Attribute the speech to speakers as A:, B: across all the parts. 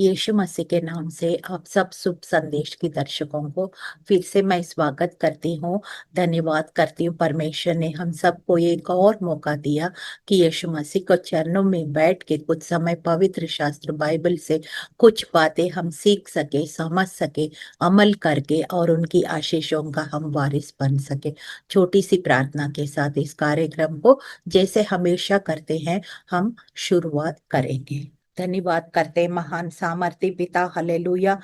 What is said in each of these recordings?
A: यीशु मसीह के नाम से आप सब शुभ संदेश की दर्शकों को फिर से मैं स्वागत करती हूँ। धन्यवाद करती हूँ, परमेश्वर ने हम सबको एक और मौका दिया कि यीशु मसीह को चरणों में बैठ के कुछ समय पवित्र शास्त्र बाइबल से कुछ बातें हम सीख सके, समझ सके, अमल करके और उनकी आशीषों का हम वारिस बन सके। छोटी सी प्रार्थना के साथ इस कार्यक्रम को जैसे हमेशा करते हैं हम शुरुआत करेंगे। धन्यवाद करते महान सामर्थ्य पिता, हालेलुया।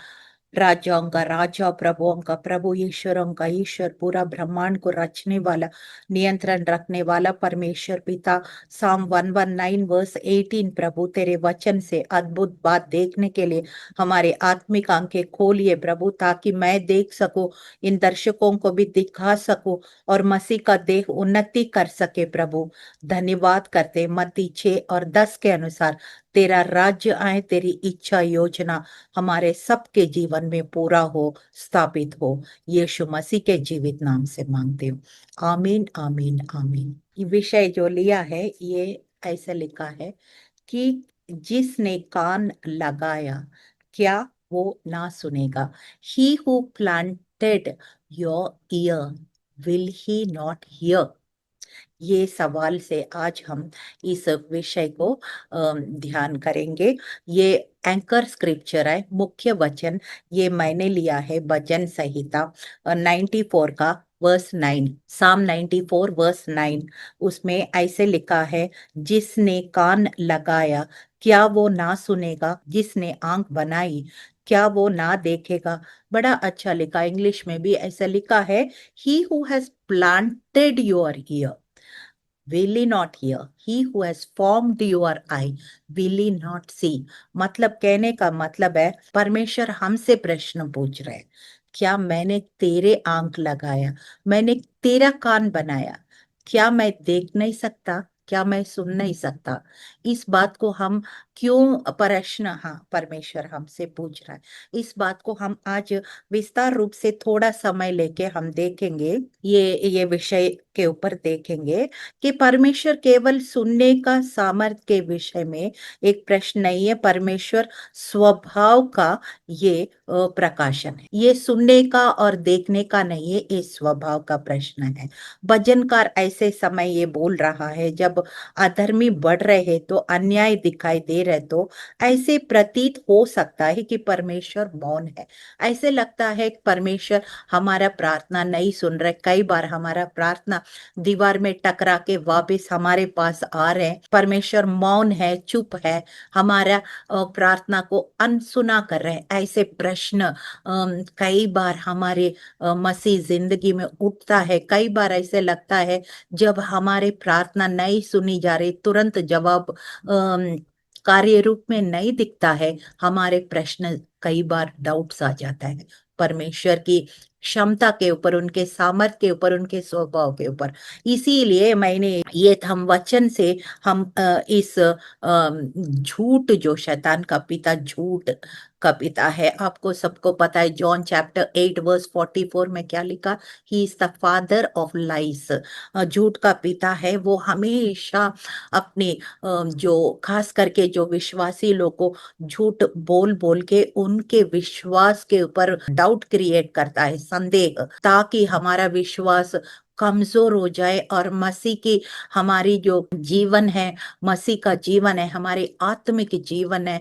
A: राजाओं का राजा, प्रभुओं का प्रभु, ईश्वरों का ईश्वर, पूरा ब्रह्मांड को रचने वाला, नियंत्रण रखने वाला परमेश्वर पिता। साम 119 वर्स 18 प्रभु, तेरे वचन से अद्भुत बात देखने के लिए हमारे आत्मिक आंखें खोलिए प्रभु, ताकि मैं देख सकूं, इन दर्शकों को भी दिखा सकूं और मसीह का देह उन्नति कर सके प्रभु। धन्यवाद करते मत्ती 6 और 10 के अनुसार तेरा राज्य आए, तेरी इच्छा योजना हमारे सबके जीवन में पूरा हो, स्थापित हो। यीशु मसीह के जीवित नाम से मांगते हूँ, आमीन आमीन आमीन। ये विषय जो लिया है ये ऐसे लिखा है कि जिसने कान लगाया क्या वो ना सुनेगा? ही who planted your ear will he not here? ये सवाल से आज हम इस विषय को ध्यान करेंगे। ये एंकर स्क्रिप्चर है, मुख्य वचन। ये मैंने लिया है वचन संहिता 94 का वर्स 9, साम 94 वर्स 9। उसमें ऐसे लिखा है, जिसने कान लगाया क्या वो ना सुनेगा? जिसने आंख बनाई क्या वो ना देखेगा? बड़ा अच्छा लिखा, इंग्लिश में भी ऐसा लिखा है, he who has planted your year will he not hear? He who has formed your eye will he not see? मतलब कहने का मतलब है, परमेश्वर हमसे प्रश्न पूछ रहे हैं, क्या मैंने तेरे आंख लगाया, मैंने तेरा कान बनाया, क्या मैं देख नहीं सकता, क्या मैं सुन नहीं सकता? इस बात को हम क्यों प्रश्न, हाँ, परमेश्वर हमसे पूछ रहा है। इस बात को हम आज विस्तार रूप से थोड़ा समय लेके हम देखेंगे। ये विषय के ऊपर देखेंगे कि परमेश्वर केवल सुनने का सामर्थ्य के विषय में एक प्रश्न नहीं है, परमेश्वर स्वभाव का ये प्रकाशन है। ये सुनने का और देखने का नहीं है, ये स्वभाव का प्रश्न है। भजनकार ऐसे समय ये बोल रहा है जब अधर्मी बढ़ रहे तो अन्याय दिखाई दे रहे, तो ऐसे प्रतीत हो सकता है कि परमेश्वर मौन है। ऐसे लगता है कि परमेश्वर हमारा प्रार्थना नहीं सुन रहे। कई बार हमारा प्रार्थना दीवार में टकरा के वापस हमारे पास आ रहे हैं। परमेश्वर मौन है, चुप है, हमारा प्रार्थना को अनसुना कर रहे हैं। ऐसे प्रश्न कई बार हमारे मसीह जिंदगी में उठता है। कई बार ऐसे लगता है जब हमारे प्रार्थना नहीं सुनी जा रही, तुरंत जवाब कार्य रूप में नहीं दिखता है, हमारे प्रश्न कई बार डाउट्स आ जाता है परमेश्वर की क्षमता के ऊपर, उनके सामर्थ्य के ऊपर, उनके स्वभाव के ऊपर। इसीलिए मैंने ये हम वचन से हम इस झूठ, जो शैतान का पिता, झूठ का पिता है, आपको सबको पता है, जॉन चैप्टर 8 वर्स 44 में क्या लिखा? He is the father of lies. झूठ का पिता है, वो हमेशा अपने जो खास करके जो विश्वासी लोग को झूठ बोल बोल के उनके विश्वास के ऊपर डाउट क्रिएट करता है, संदेह, ताकि हमारा विश्वास कमजोर हो जाए और मसीह की हमारी जो जीवन है, मसीह का जीवन है, हमारे आत्मिक जीवन है,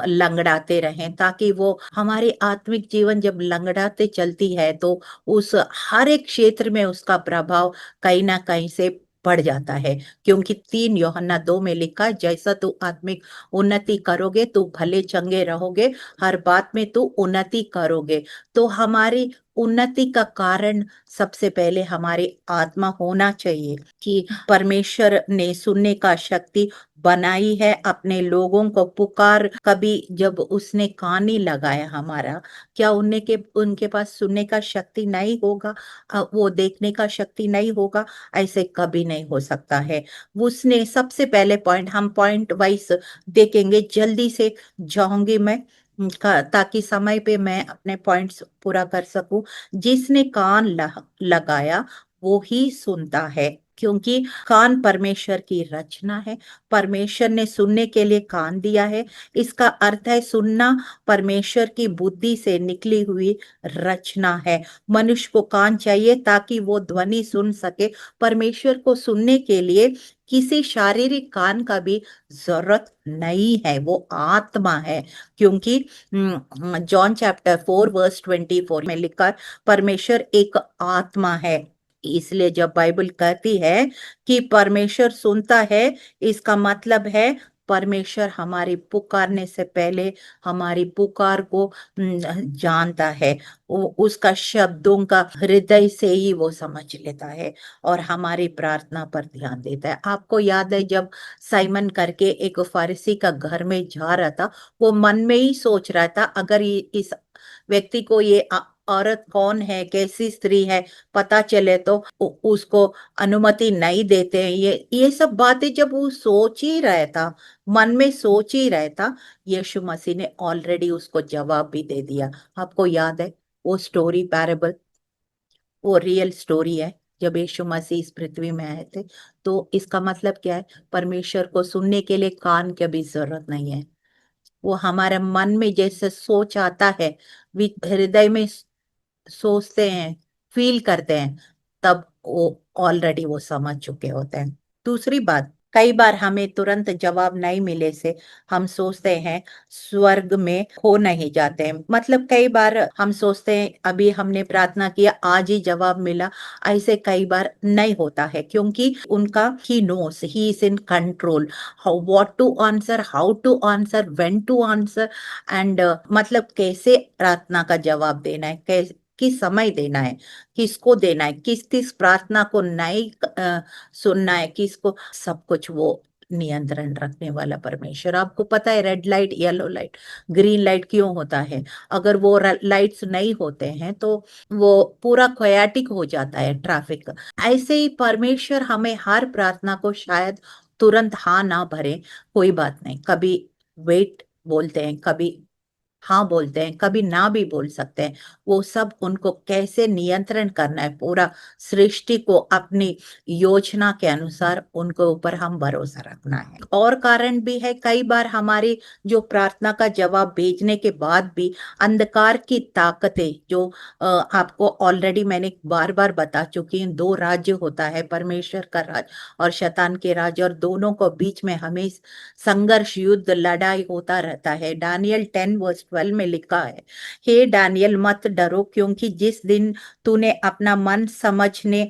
A: लंगड़ाते रहें, ताकि वो हमारे आत्मिक जीवन जब लंगड़ाते चलती है तो उस हर एक क्षेत्र में उसका प्रभाव कहीं ना कहीं से पड़ जाता है। क्योंकि 3 यूहन्ना 2 में लिखा है, जैसा तू आत्मिक उन्नति करोगे तो भले चंगे रहोगे, हर बात में तू उन्नति करोगे। तो हमारी उन्नति का कारण सबसे पहले हमारी आत्मा होना चाहिए कि परमेश्वर ने सुनने का शक्ति बनाई है अपने लोगों को। पुकार कभी जब उसने कान ही लगाया हमारा, क्या उनके पास सुनने का शक्ति नहीं होगा? वो देखने का शक्ति नहीं होगा? ऐसे कभी नहीं हो सकता है। उसने सबसे पहले पॉइंट, हम पॉइंट वाइज देखेंगे, जल्दी से जाऊंगी मैं ताकि समय पे मैं अपने पॉइंट्स पूरा कर सकूं। जिसने कान लगाया वो ही सुनता है क्योंकि कान परमेश्वर की रचना है। परमेश्वर ने सुनने के लिए कान दिया है। इसका अर्थ है सुनना परमेश्वर की बुद्धि से निकली हुई रचना है। मनुष्य को कान चाहिए ताकि वो ध्वनि सुन सके। परमेश्वर को सुनने के लिए किसी शारीरिक कान का भी जरूरत नहीं है, वो आत्मा है। क्योंकि जॉन चैप्टर 4 वर्स 24 में लिखा, परमेश्वर एक आत्मा है। इसलिए जब बाइबल कहती है कि परमेश्वर सुनता है, इसका मतलब है परमेश्वर हमारी पुकारने से पहले हमारी पुकार को जानता है। वो उसका शब्दों का हृदय से ही वो समझ लेता है और हमारी प्रार्थना पर ध्यान देता है। आपको याद है जब साइमन करके एक फारिसी का घर में जा रहा था, वो मन में ही सोच रहा था अगर इस व्यक्ति को ये औरत कौन है, कैसी स्त्री है, पता चले तो उसको अनुमति नहीं देते हैं। ये सब बातें जब वो सोच ही रहा था, मन में सोच ही रहा था, यीशु मसीह ने ऑलरेडी उसको जवाब भी दे दिया। आपको याद है वो स्टोरी, पैरेबल, वो रियल स्टोरी है जब यीशु मसीह इस पृथ्वी में आए थे। तो इसका मतलब क्या है? परमेश्वर को सुनने के लिए कान की भी जरूरत नहीं है। वो हमारे मन में जैसे सोच आता है, हृदय में सोचते हैं, फील करते हैं, तब वो ऑलरेडी वो समझ चुके होते हैं। दूसरी बात, कई बार हमें तुरंत जवाब नहीं मिले से हम सोचते हैं स्वर्ग में खो नहीं जाते हैं। मतलब कई बार हम सोचते हैं अभी हमने प्रार्थना किया, आज ही जवाब मिला। ऐसे कई बार नहीं होता है, क्योंकि उनका he knows, he is in control, how what to answer, how to answer, when to answer, and मतलब कैसे प्रार्थना का जवाब देना है, कैसे किस समय देना है, किसको देना है, किस किस प्रार्थना को नहीं सुनना है, किसको, सब कुछ वो नियंत्रण रखने वाला परमेश्वर। आपको पता है red light, yellow light, green light क्यों होता है? अगर वो लाइट्स नहीं होते हैं तो वो पूरा क्वायाटिक हो जाता है ट्रैफिक। ऐसे ही परमेश्वर हमें हर प्रार्थना को शायद तुरंत हाँ ना भरे, कोई बात नहीं, कभी वेट बोलते हैं, कभी हाँ बोलते हैं, कभी ना भी बोल सकते हैं। वो सब उनको कैसे नियंत्रण करना है, पूरा सृष्टि को अपनी योजना के अनुसार उनको ऊपर हम भरोसा रखना है। और कारण भी है, कई बार हमारी जो प्रार्थना का जवाब भेजने के बाद भी अंधकार की ताकतें जो आपको ऑलरेडी मैंने बार बार बता चुकी हूँ, दो राज्य होता है, परमेश्वर का राज और शैतान के राज, और दोनों को बीच में हमें संघर्ष, युद्ध, लड़ाई होता रहता है। दानियल 10 वर्स 12 में लिखा है, हे दानियल मत डरो, क्योंकि जिस दिन तूने अपना मन समझने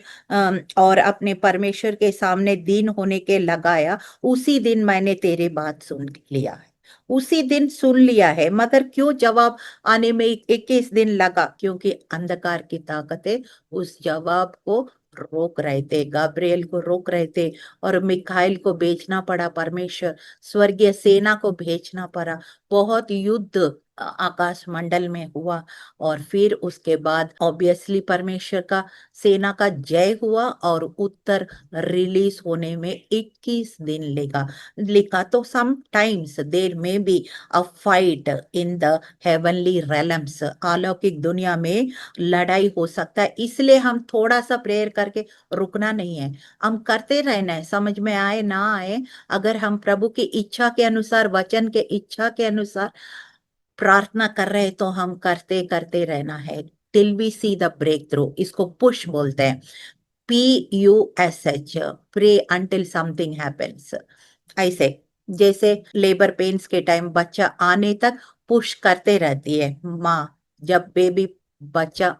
A: और अपने परमेश्वर के सामने दीन होने के लगाया, उसी दिन मैंने तेरे बात सुन लिया है। उसी दिन सुन लिया है। मगर क्यों जवाब आने में 21 दिन लगा? क्योंकि अंधकार की ताकतें उस जवाब को रोक रहे थे, गाब्रियल को रोक रहे थे, और मिखाइल को भेजना पड़ा, परमेश्वर स्वर्गीय सेना को भेजना पड़ा। बहुत युद्ध आकाश मंडल में हुआ, और फिर उसके बाद ऑब्वियसली परमेश्वर का सेना का जय हुआ, और उत्तर रिलीज होने में 21 दिन लेगा लिखा। तो सम टाइम्स देर में be a fight in the heavenly realms, अलौकिक दुनिया में लड़ाई हो सकता है। इसलिए हम थोड़ा सा प्रेयर करके रुकना नहीं है, हम करते रहना है, समझ में आए ना आए। अगर हम प्रभु की इच्छा के अनुसार, वचन के इच्छा के अनुसार प्रार्थना कर रहे हैं, तो हम करते करते रहना है till we see the breakthrough. इसको पुश बोलते हैं, PUSH, pray until something happens. ऐसे जैसे लेबर पेन्स के टाइम बच्चा आने तक पुश करते रहती है माँ, जब बेबी बच्चा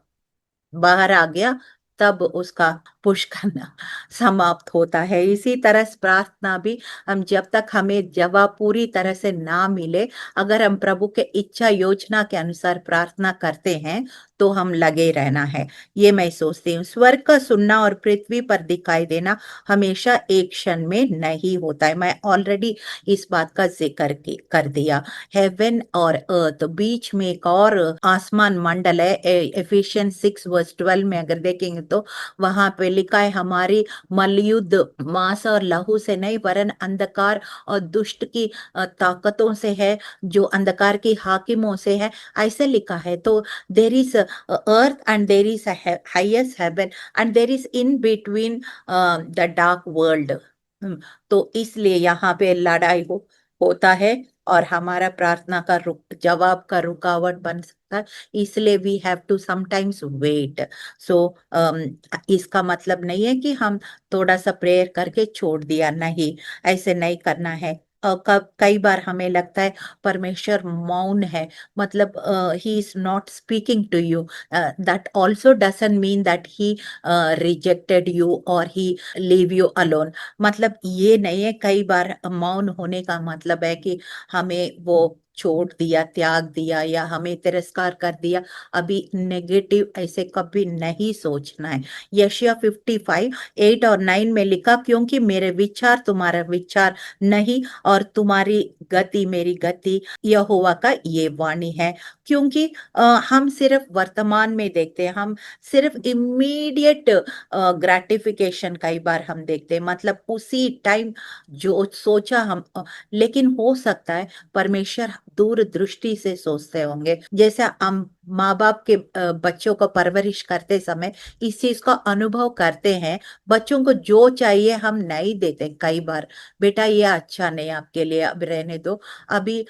A: बाहर आ गया तब उसका पुश करना समाप्त होता है। इसी तरह प्रार्थना भी, हम जब तक हमें जवाब पूरी तरह से ना मिले, अगर हम प्रभु के इच्छा योजना के अनुसार प्रार्थना करते हैं तो हम लगे रहना है। ये मैं सोचती हूँ, स्वर्ग का सुनना और पृथ्वी पर दिखाई देना हमेशा एक क्षण में नहीं होता है। मैं ऑलरेडी इस बात का जिक्र कर दिया। हेवन और अर्थ, बीच में एक और आसमान मंडल है। एफिशिएंस 6 वर्स 12 में अगर देखेंगे तो वहां पे लिखा है हमारी मलयुद्ध मांस और लहू से नहीं वरन अंधकार और दुष्ट की ताकतों से है, जो अंधकार की हाकिमों से है, ऐसे लिखा है। तो there is earth and there is highest heaven and there is in between the dark world. तो इसलिए यहाँ पे लड़ाई होता है और हमारा प्रार्थना का जवाब का रुकावट बन सकता है। इसलिए we have to sometimes wait. So इसका मतलब नहीं है कि हम थोड़ा सा प्रेयर करके छोड़ दिया, नहीं, ऐसे नहीं करना है। कई बार हमें लगता है परमेश्वर मौन है, मतलब he is not speaking to you. That also doesn't mean that he rejected you और ही लीव यू अलोन। मतलब ये नहीं है, कई बार मौन होने का मतलब है कि हमें वो छोड़ दिया, त्याग दिया या हमें तिरस्कार कर दिया। अभी नेगेटिव ऐसे कभी नहीं सोचना है। यशायाह 55:8 और 9 में लिखा, क्योंकि मेरे विचार तुम्हारा विचार नहीं और तुम्हारी गति मेरी गति यहोवा का ये वाणी है। क्योंकि हम सिर्फ वर्तमान में देखते हैं, हम सिर्फ इमीडिएट ग्रेटिफिकेशन कई बार हम देखते हैं, मतलब उसी टाइम जो सोचा हम, लेकिन हो सकता है परमेश्वर दूर दृष्टि से सोचते होंगे। जैसे हम माँ बाप के बच्चों को परवरिश करते समय इस चीज का अनुभव करते हैं। बच्चों को जो चाहिए हम नहीं देते कई बार, बेटा ये अच्छा नहीं आपके लिए, अब रहने दो, अभी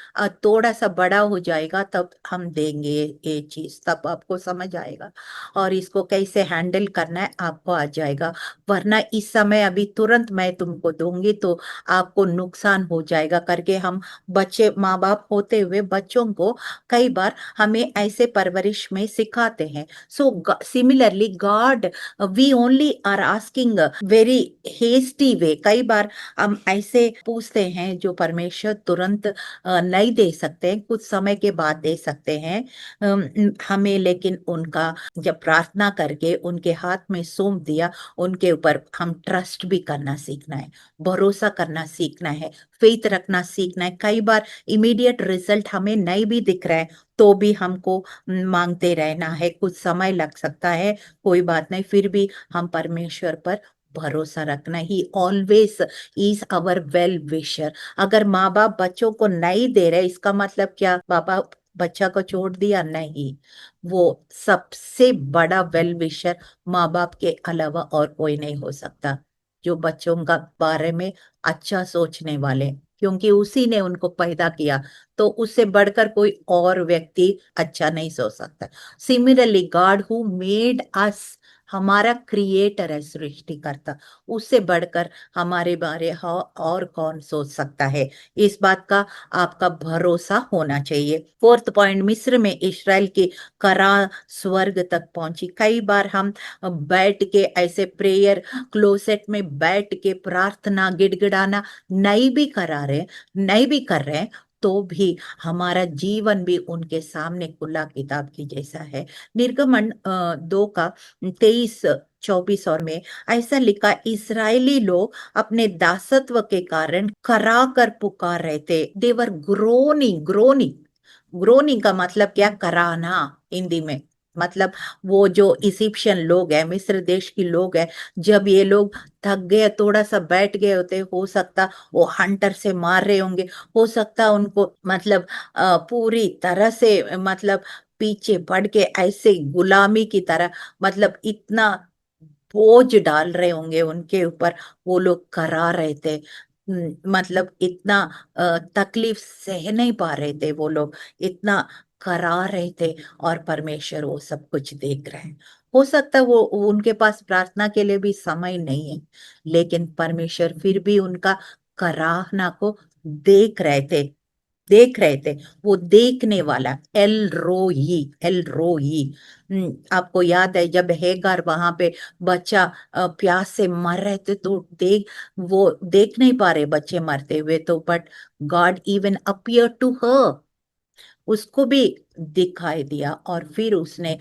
A: थोड़ा सा बड़ा हो जाएगा तब हम देंगे ये चीज, तब आपको समझ आएगा और इसको कैसे हैंडल करना है आपको आ जाएगा। वरना इस समय अभी तुरंत मैं तुमको दूंगी तो आपको नुकसान हो जाएगा करके हम बच्चे, माँ बाप होते हुए बच्चों को कई बार हमें ऐसे परवरिश में सिखाते हैं। So similarly God, we only are asking very hasty way. कई बार हम ऐसे पूछते हैं जो परमेश्वर तुरंत नहीं दे सकते, कुछ समय के बाद दे सकते हैं हमें, लेकिन उनका जब प्रार्थना करके उनके हाथ में सौंप दिया, उनके ऊपर हम ट्रस्ट भी करना सीखना है, भरोसा करना सीखना है, फेथ रखना सीखना है। कई बार इमीडिएट रिजल्ट हमें नहीं भी दिख रहा है तो भी हमको मांगते रहना है, कुछ समय लग सकता है, कोई बात नहीं, फिर भी हम परमेश्वर पर भरोसा रखना ही always is our well wisher. अगर माँ बाप बच्चों को नहीं दे रहे इसका मतलब क्या बाबा बच्चा को छोड़ दिया? नहीं, वो सबसे बड़ा वेल विशर माँ बाप के अलावा और कोई नहीं हो सकता, जो बच्चों का बारे में अच्छा सोचने वाले, क्योंकि उसी ने उनको पैदा किया, तो उससे बढ़कर कोई और व्यक्ति अच्छा नहीं सोच सकता। Similarly God who made us, हमारा क्रिएटर है, सृष्टिकर्ता, उससे बढ़कर हमारे बारे और कौन सोच सकता है? इस बात का आपका भरोसा होना चाहिए। फोर्थ पॉइंट, मिस्र में इसराइल की करा स्वर्ग तक पहुंची। कई बार हम बैठ के ऐसे प्रेयर क्लोसेट में बैठ के प्रार्थना गिड़गिड़ाना नहीं भी करा रहे, नहीं भी कर रहे हैं, तो भी हमारा जीवन भी उनके सामने खुला किताब की जैसा है। निर्गमन 2 का 23-24 में ऐसा लिखा, इसराइली लोग अपने दासत्व के कारण करा कर पुकार रहे थे। देवर ग्रोनिंग, ग्रोनिंग, ग्रोनिंग का मतलब क्या? कराना हिंदी में, मतलब वो जो इजिप्शियन लोग हैं, मिस्र देश के लोग हैं, जब ये लोग थक गए, थोड़ा सा बैठ गए होते, हो सकता वो हंटर से मार रहे होंगे, हो सकता उनको मतलब पूरी तरह से मतलब पीछे पड़ के ऐसे गुलामी की तरह, मतलब इतना बोझ डाल रहे होंगे उनके ऊपर, वो लोग करा रहे थे। मतलब इतना तकलीफ सह नहीं पा रहे थे वो लोग, इतना करा रहे थे, और परमेश्वर वो सब कुछ देख रहे हैं। हो सकता है वो उनके पास प्रार्थना के लिए भी समय नहीं है, लेकिन परमेश्वर फिर भी उनका कराहना को देख रहे थे, देख रहे थे। वो देखने वाला एल रोई, एल रोई। आपको याद है जब हेगार वहां पे बच्चा प्यास से मर रहे थे, तो वो देख नहीं पा रहे बच्चे मरते हुए, तो but God even appear to her, उसको भी दिखाई दिया और फिर उसने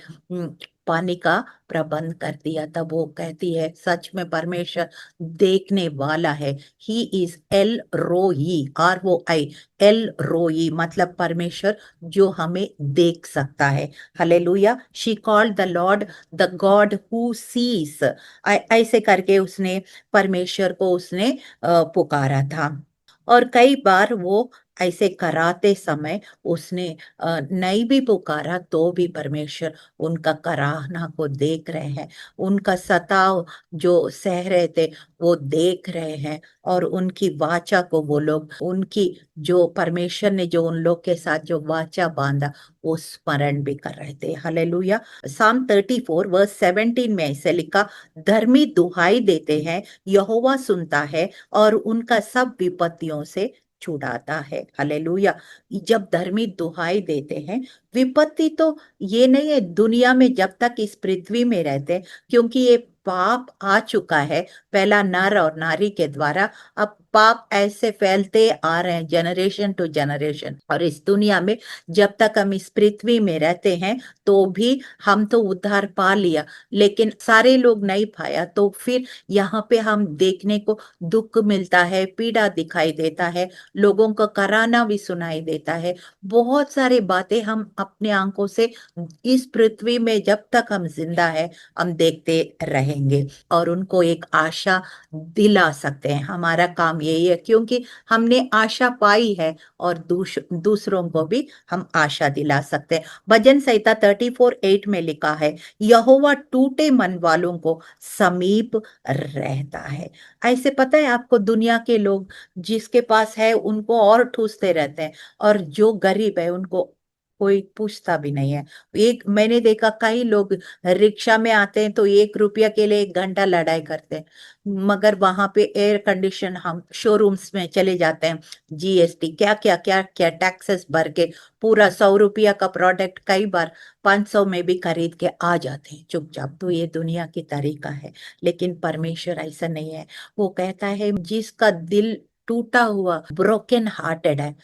A: पानी का प्रबंध कर दिया। तब वो कहती है सच में परमेश्वर देखने वाला है। ही इज एल रोई, ROI, एल रोई मतलब परमेश्वर जो हमें देख सकता है। Hallelujah. She called the Lord the God who seize. ऐसे करके उसने परमेश्वर को उसने पुकारा था। और कई बार वो ऐसे कराते समय उसने नहीं भी पुकारा तो भी परमेश्वर उनका कराहना को देख रहे हैं, उनका सताव जो सह रहे थे वो देख रहे हैं, और उनकी वाचा को वो लोग, उनकी जो परमेश्वर ने जो उन लोग के साथ जो वाचा बांधा वो स्मरण भी कर रहे थे। हालेलुया। साम 34 वर्स 17 में ऐसे लिखा, धर्मी दुहाई देते हैं, यहोवा सुनता है और उनका सब विपत्तियों से छुड़ाता है। हालेलुया। जब धर्मी दुहाई देते हैं, विपत्ति तो ये नहीं है दुनिया में जब तक इस पृथ्वी में रहते हैं, क्योंकि ये पाप आ चुका है पहला नर और नारी के द्वारा। अब पाप ऐसे फैलते आ रहे हैं जनरेशन टू जनरेशन, और इस दुनिया में जब तक हम इस पृथ्वी में रहते हैं तो भी हम तो उद्धार पा लिया, लेकिन सारे लोग नहीं पाया। तो फिर यहाँ पे हम देखने को दुख मिलता है, पीड़ा दिखाई देता है, लोगों का कराना भी सुनाई देता है। बहुत सारी बातें हम अपने आंखों से इस पृथ्वी में जब तक हम जिंदा है हम देखते रहेंगे, और उनको एक आशा दिला सकते हैं। हमारा काम यही है, क्योंकि हमने आशा पाई है, और दूसरों को भी हम आशा दिला सकते हैं। भजन संहिता 34:8 में लिखा है, यहोवा टूटे मन वालों को समीप रहता है। ऐसे पता है आपको, दुनिया के लोग जिसके पास है उनको और ठूसते रहते हैं, और जो गरीब है उनको कोई पूछता भी नहीं है। एक मैंने देखा कई लोग रिक्शा में आते हैं तो 1 रुपया के लिए 1 घंटा लड़ाई करते हैं, मगर वहां पे एयर कंडीशन, हम शोरूम्स में चले जाते हैं, GST क्या क्या क्या क्या टैक्सेस भर के पूरा 100 रुपया का प्रोडक्ट कई बार 500 में भी खरीद के आ जाते हैं चुपचाप। तो ये दुनिया की तरीका है, लेकिन परमेश्वर ऐसा नहीं है। वो कहता है जिसका दिल टूटा हुआ, ब्रोकन हार्टेड है,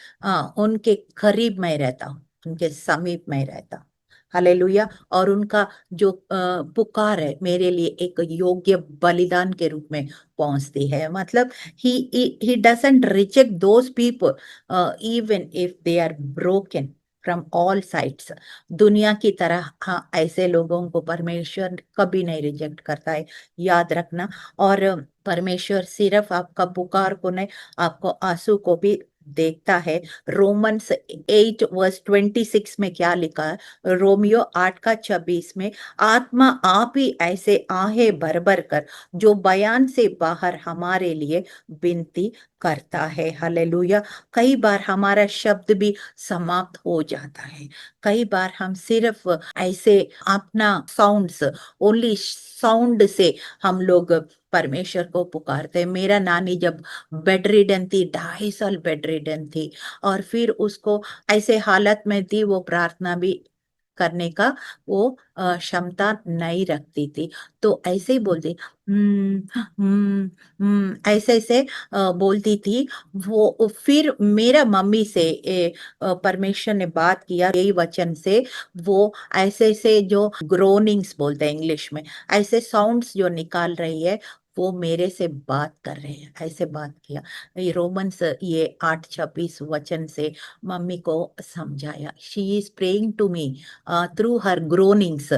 A: उनके करीब में रहता हूँ, उनके समीप में रहता हूँ। हालेलुया। और उनका जो पुकार है मेरे लिए एक योग्य बलिदान के रूप में पहुंचती है। मतलब he doesn't reject those people even if they are broken from all sides. दुनिया की तरह हाँ, ऐसे लोगों को परमेश्वर कभी नहीं रिजेक्ट करता है, याद रखना। और परमेश्वर सिर्फ आपका पुकार को नहीं, आपको आंसू को भी देखता है। रोमन्स 8:26 में क्या लिखा है, रोमियो 8:26 में, आत्मा आप ही ऐसे आहे भर भर कर जो बयान से बाहर हमारे लिए विनती करता है। हालेलुया। कई बार हमारा शब्द भी समाप्त हो जाता है, कई बार हम सिर्फ ऐसे अपना साउंड्स, ओनली साउंड से हम लोग परमेश्वर को पुकारते हैं। मेरा नानी जब बेड रिडन थी, 2.5 साल बेड रिडन थी, और फिर उसको ऐसे हालत में थी वो प्रार्थना भी करने का वो क्षमता नहीं रखती थी। तो ऐसे ही बोलती, ऐसे ऐसे बोलती थी वो। फिर मेरा मम्मी से परमेश्वर ने बात किया यही वचन से। वो ऐसे ऐसे जो ग्रोनिंग्स बोलते हैं इंग्लिश में, ऐसे साउंड्स जो निकाल रही है, वो मेरे से बात कर रहे हैं, ऐसे बात किया। ये रोमन्स ये 8:26 वचन से मम्मी को समझाया। She is praying to me through her groanings.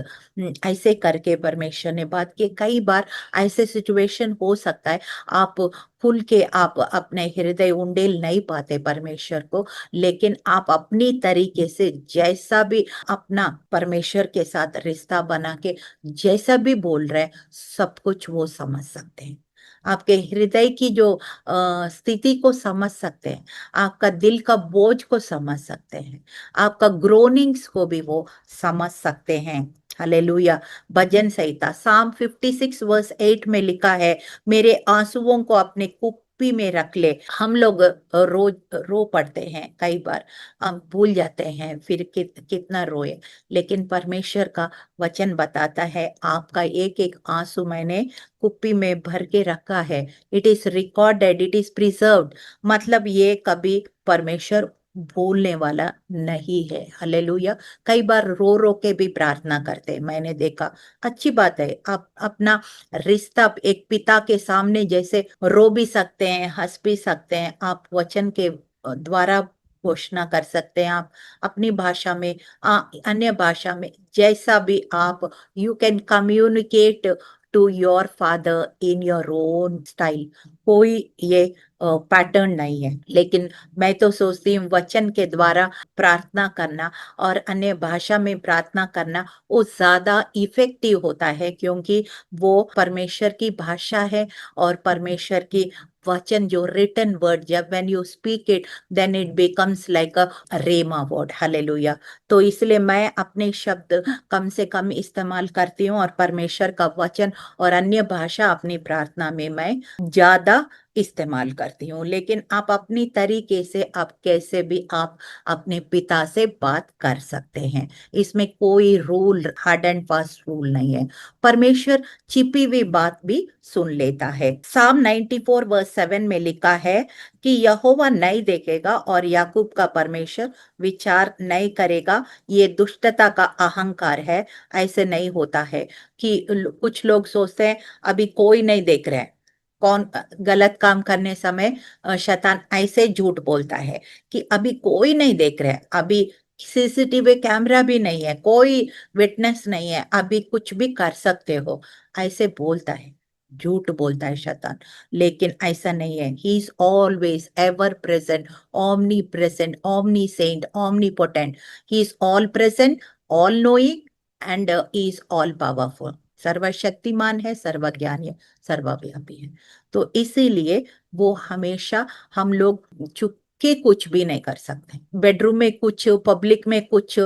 A: ऐसे करके परमेश्वर ने बात की। कई बार ऐसे सिचुएशन हो सकता है आप खुल के आप अपने हृदय उंडेल नहीं पाते परमेश्वर को, लेकिन आप अपनी तरीके से जैसा भी अपना परमेश्वर के साथ रिश्ता बना के जैसा भी बोल रहे हैं, सब कुछ वो समझ सकते हैं। आपके हृदय की जो स्थिति को समझ सकते हैं, आपका दिल का बोझ को समझ सकते हैं, आपका ग्रोनिंग्स को भी वो समझ सकते हैं। हालेलुया। भजन संहिता साम 56:8 में लिखा है, मेरे आंसुओं को अपने कुप्पी में रख ले। हम लोग रोज रो पड़ते हैं, कई बार हम भूल जाते हैं फिर कितना रोए, लेकिन परमेश्वर का वचन बताता है आपका एक एक आंसू मैंने कुप्पी में भर के रखा है। It is recorded, it is preserved. मतलब ये कभी परमेश्वर भूलने वाला नहीं है। हालेलुया। कई बार रो रो के भी प्रार्थना करते हैं, मैंने देखा। अच्छी बात है, आप अपना रिश्ता एक पिता के सामने जैसे रो भी सकते हैं, हंस भी सकते हैं, आप वचन के द्वारा घोषणा कर सकते हैं, आप अपनी भाषा में, अन्य भाषा में, जैसा भी आप, you can communicate to your father in your own style. कोई ये पैटर्न नहीं है। लेकिन मैं तो सोचती हूँ वचन के द्वारा प्रार्थना करना और अन्य भाषा में प्रार्थना करना वो ज्यादा इफेक्टिव होता है, क्योंकि वो परमेश्वर की भाषा है। और परमेश्वर की वचन जो रिटन वर्ड, जब when you speak it then it becomes like a rhema word. Hallelujah. तो इसलिए मैं अपने शब्द कम से कम इस्तेमाल करती हूँ, और परमेश्वर का वचन और अन्य भाषा अपनी प्रार्थना में मैं ज्यादा इस्तेमाल करती हूँ। लेकिन आप अपनी तरीके से, आप कैसे भी आप अपने पिता से बात कर सकते हैं। इसमें कोई rule, hard and fast rule नहीं है। परमेश्वर छिपी हुई बात भी सुन लेता है। साम 94 वर्स 7 में लिखा है कि यहोवा नहीं देखेगा और याकूब का परमेश्वर विचार नहीं करेगा। ये दुष्टता का अहंकार है। ऐसे नहीं होता है कि कुछ लोग सोचते हैं अभी कोई नहीं देख रहा है। कौन गलत काम करने समय शैतान ऐसे झूठ बोलता है कि अभी कोई नहीं देख रहा है, अभी सीसीटीवी कैमरा भी नहीं है, कोई विटनेस नहीं है, अभी कुछ भी कर सकते हो, ऐसे बोलता है। झूठ बोलता है शैतान। लेकिन ऐसा नहीं है। He is always ever present, omnipresent, omniscient, omnipotent. He is all present, all knowing, and is all powerful. सर्वशक्तिमान है, सर्वज्ञानी है, सर्वव्यापी है। तो इसीलिए वो हमेशा, हम लोग चुप के कुछ भी नहीं कर सकते। बेडरूम में कुछ, पब्लिक में कुछ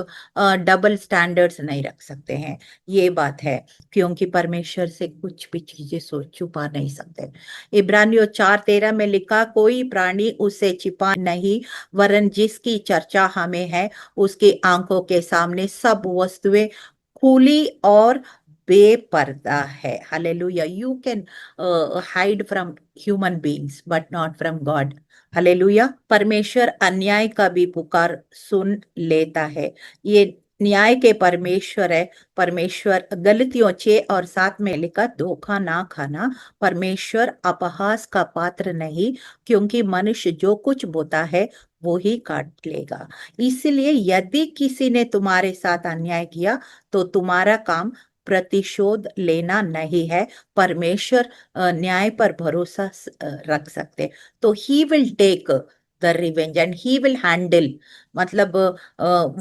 A: डबल स्टैंडर्ड्स नहीं रख सकते हैं। ये बात है, क्योंकि परमेश्वर से कुछ भी चीजें सोच छुपा नहीं सकते। इब्रानियों 4:13 में लिखा, कोई प्राणी उसे छिपा नहीं, वरन जिसकी चर्चा हमें है उसकी आंखों के सामने सब वस्तुएं खुली और बेपर्दा है। Hallelujah. You can hide from human beings but not from God. Hallelujah. परमेश्वर अन्याय का भी पुकार सुन लेता है। ये न्याय के परमेश्वर है। परमेश्वर, गलतियों 6 और 7 में लिखा, धोखा ना खाना, परमेश्वर अपहास का पात्र नहीं, क्योंकि मनुष्य जो कुछ बोता है वो ही काट लेगा। इसलिए यदि किसी ने तुम्हारे साथ अन्याय किया तो तुम्हारा काम प्रतिशोध लेना नहीं है। परमेश्वर न्याय पर भरोसा रख सकते। तो he will take the revenge and he will handle, मतलब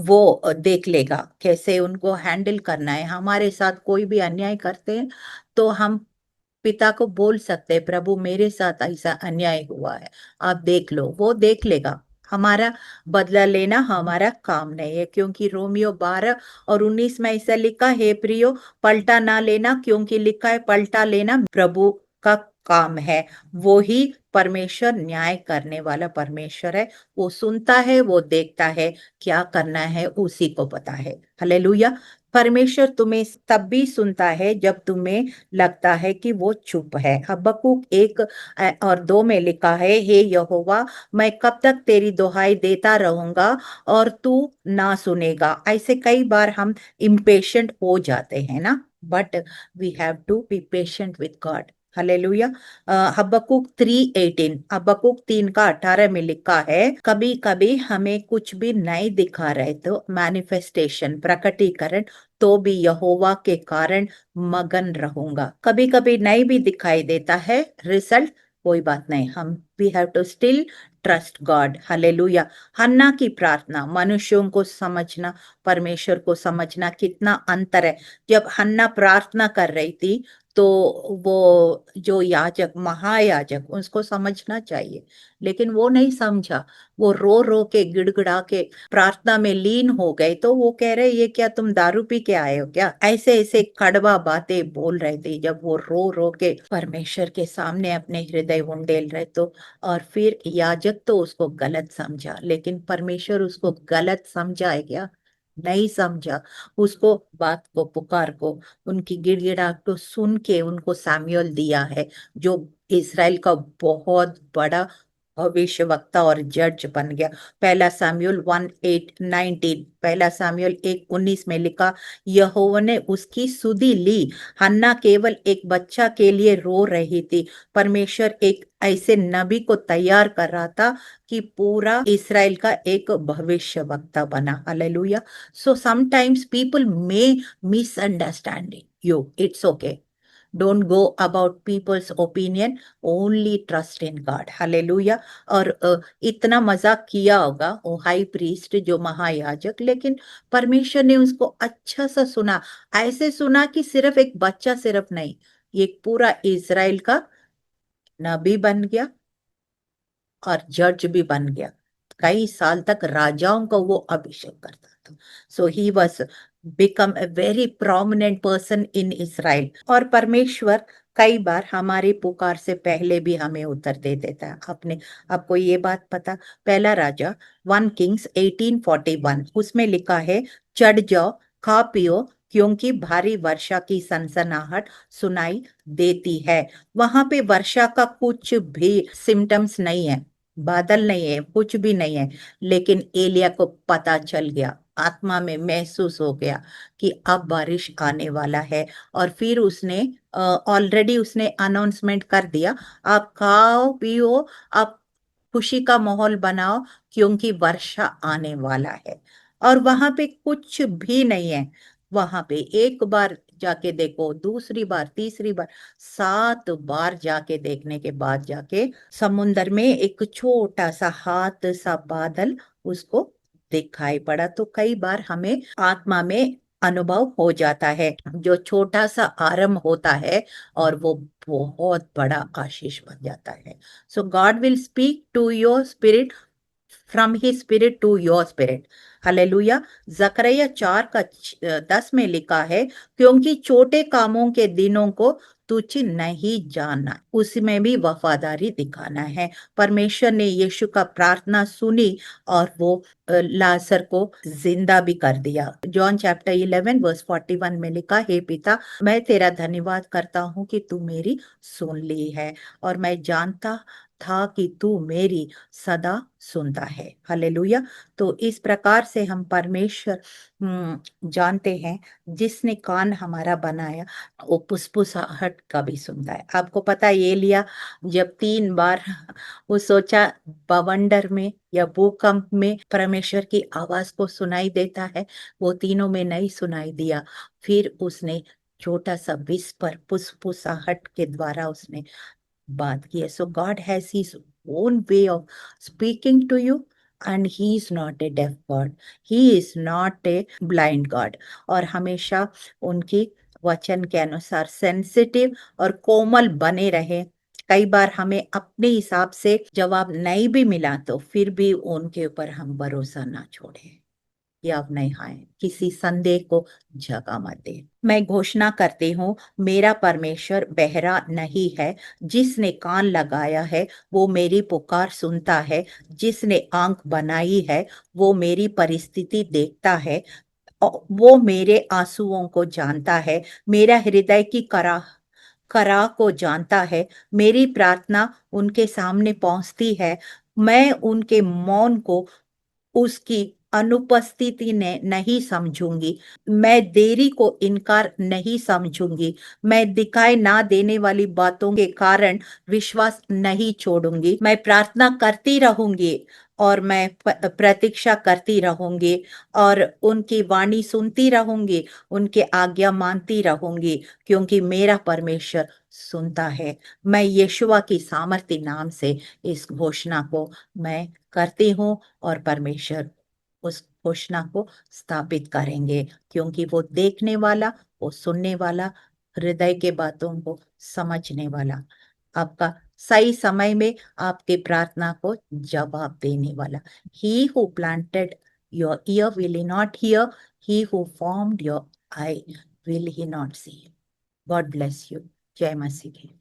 A: वो देख लेगा कैसे उनको हैंडल करना है। हमारे साथ कोई भी अन्याय करते हैं तो हम पिता को बोल सकते हैं, प्रभु मेरे साथ ऐसा अन्याय हुआ है, आप देख लो। वो देख लेगा। हमारा बदला लेना हमारा काम नहीं है, क्योंकि रोमियो 12 और 19 में ऐसा लिखा है, प्रियो पलटा ना लेना, क्योंकि लिखा है पलटा लेना प्रभु का काम है। वो ही परमेश्वर, न्याय करने वाला परमेश्वर है। वो सुनता है, वो देखता है, क्या करना है उसी को पता है। हालेलुया। परमेश्वर तुम्हें तब भी सुनता है जब तुम्हें लगता है कि वो चुप है। हबक्कुक 1 और 2 में लिखा है, हे यहोवा, मैं कब तक तेरी दुहाई देता रहूंगा और तू ना सुनेगा। ऐसे कई बार हम इम्पेशेंट हो जाते हैं ना, but we have to be patient with God. Hallelujah. Habakkuk 3:18, Habakkuk 3:18 में लिखा है, कभी कभी हमें कुछ भी नहीं दिखा रहे तो मैनिफेस्टेशन, प्रकटीकरण, तो भी यहोवा के कारण मगन रहूंगा। कभी कभी नहीं भी दिखाई देता है रिजल्ट, कोई बात नहीं, हम we have to still trust God. Hallelujah. Hannah की प्रार्थना, मनुष्यों को समझना, परमेश्वर को समझना, कितना अंतर है। जब हन्ना प्रार्थना कर रही थी तो वो जो याजक, महायाजक, उसको समझना चाहिए, लेकिन वो नहीं समझा। वो रो रो के, गिड़गिड़ा के प्रार्थना में लीन हो गए। तो वो कह रहे, ये क्या तुम दारू पी के आए हो क्या? ऐसे ऐसे कड़वा बातें बोल रहे थे जब वो रो रो के परमेश्वर के सामने अपने हृदय उंडेल रहे। तो और फिर याजक तो उसको गलत समझा, लेकिन परमेश्वर उसको गलत समझा है क्या? नहीं समझा। उसको बात को, पुकार को, उनकी गिड़गिड़ाहट को सुन के उनको साम्यूल दिया है, जो इसराइल का बहुत बड़ा भविष्य वक्ता और जज बन गया। पहला सामुएल 1:19, पहला सामुएल 1:19 में लिखा, यहोवा ने उसकी सुधि ली। हन्ना केवल एक बच्चा के लिए रो रही थी। परमेश्वर एक ऐसे नबी को तैयार कर रहा था कि पूरा इस्राएल का एक भविष्य वक्ता बना। Hallelujah. So sometimes people may misunderstanding you, it's okay. Don't go about people's opinion, only trust in God. Hallelujah. और इतना मजाक किया होगा वो हाई प्रीस्ट जो महायाजक, लेकिन परमेश्वर ने उसको अच्छा सा सुना। ऐसे सुना कि सिर्फ एक बच्चा सिर्फ नहीं, एक पूरा इज़राइल का नबी बन गया और जज भी बन गया। कई साल तक राजाओं को वो अभिषेक करता था। So he was become a very prominent person in Israel. और परमेश्वर कई बार हमारी पुकार से पहले भी हमें उत्तर दे देता है। आपने आपको ये बात पता, पहला राजा 1 किंग्स 1841 उसमें लिखा है, चढ़ जाओ, खा पियो, क्योंकि भारी वर्षा की सनसनाहट सुनाई देती है। वहां पे वर्षा का कुछ भी सिम्टम्स नहीं है, बादल नहीं है, कुछ भी नहीं है, लेकिन एलिया को पता चल गया, आत्मा में महसूस हो गया कि अब बारिश आने वाला है। और फिर उसने ऑलरेडी उसने अनाउंसमेंट कर दिया, आप खाओ पियो, आप खुशी का माहौल बनाओ, क्योंकि वर्षा आने वाला है। और वहां पे कुछ भी नहीं है। वहां पे एक बार जाके देखो, दूसरी बार, तीसरी बार, 7 बार जाके देखने के बाद जाके समुन्दर में एक छोटा सा हाथ सा बादल उसको दिखाई पड़ा। तो कई बार हमें आत्मा में अनुभव हो जाता है, जो छोटा सा आरंभ होता है और वो बहुत बड़ा आशीष बन जाता है। So God will speak to your spirit, from his spirit to your spirit. Hallelujah. जकरिया 4:10 में लिखा है, क्योंकि छोटे कामों के दिनों को तुच्छ नहीं जानना, उसमें भी वफादारी दिखाना है। परमेश्वर ने यीशु का प्रार्थना सुनी और वो लाजर को जिंदा भी कर दिया। जॉन चैप्टर 11 वर्स 41 में लिखा, हे पिता, मैं तेरा धन्यवाद करता हूँ कि तू मेरी सुन ली है, और मैं जानता था कि तू मेरी सदा सुनता है। हालेलुया। तो इस प्रकार से हम परमेश्वर जानते हैं, जिसने कान हमारा बनाया वो फुसफुसाहट का भी सुनता है। आपको पता है, ये लिया जब 3 बार वो सोचा बवंडर में या भूकंप में परमेश्वर की आवाज को सुनाई देता है, वो तीनों में नहीं सुनाई दिया। फिर उसने छोटा सा विस्पर फुसफुसाहट के द्वारा उसने बात की है। So God has his own way of speaking to you, and he is not a deaf God, he is not a blind God. और हमेशा उनकी वचन के अनुसार सेंसिटिव और कोमल बने रहे। कई बार हमें अपने हिसाब से जवाब नहीं भी मिला तो फिर भी उनके ऊपर हम भरोसा ना छोड़ें या अब नहीं खाएं, किसी संदेह को जगह मत दे। मैं घोषणा करती हूँ, मेरा परमेश्वर बहरा नहीं है। जिसने कान लगाया है वो मेरी पुकार सुनता है। जिसने आंख बनाई है वो मेरी परिस्थिति देखता है। वो मेरे आंसुओं को जानता है, मेरा हृदय की करा को जानता है। मेरी प्रार्थना उनके सामने पहुंचती है। मैं उनके मौन को उसकी अनुपस्थिति ने नहीं समझूंगी। मैं देरी को इनकार नहीं समझूंगी। मैं दिखाई ना देने वाली बातों के कारण विश्वास नहीं छोड़ूंगी। मैं प्रार्थना करती रहूंगी और मैं प्रतीक्षा करती रहूंगी और उनकी वाणी सुनती रहूंगी, उनके आज्ञा मानती रहूंगी, क्योंकि मेरा परमेश्वर सुनता है। मैं यीशुआ की सामर्थी नाम से इस घोषणा को मैं करती हूँ, और परमेश्वर उस घोषणा को स्थापित करेंगे, क्योंकि वो देखने वाला, वो सुनने वाला, हृदय के बातों को समझने वाला, आपका सही समय में आपके प्रार्थना को जवाब देने वाला। He who planted your ear will he not hear, he who formed your eye will he not see. God bless you. जय मसीह की।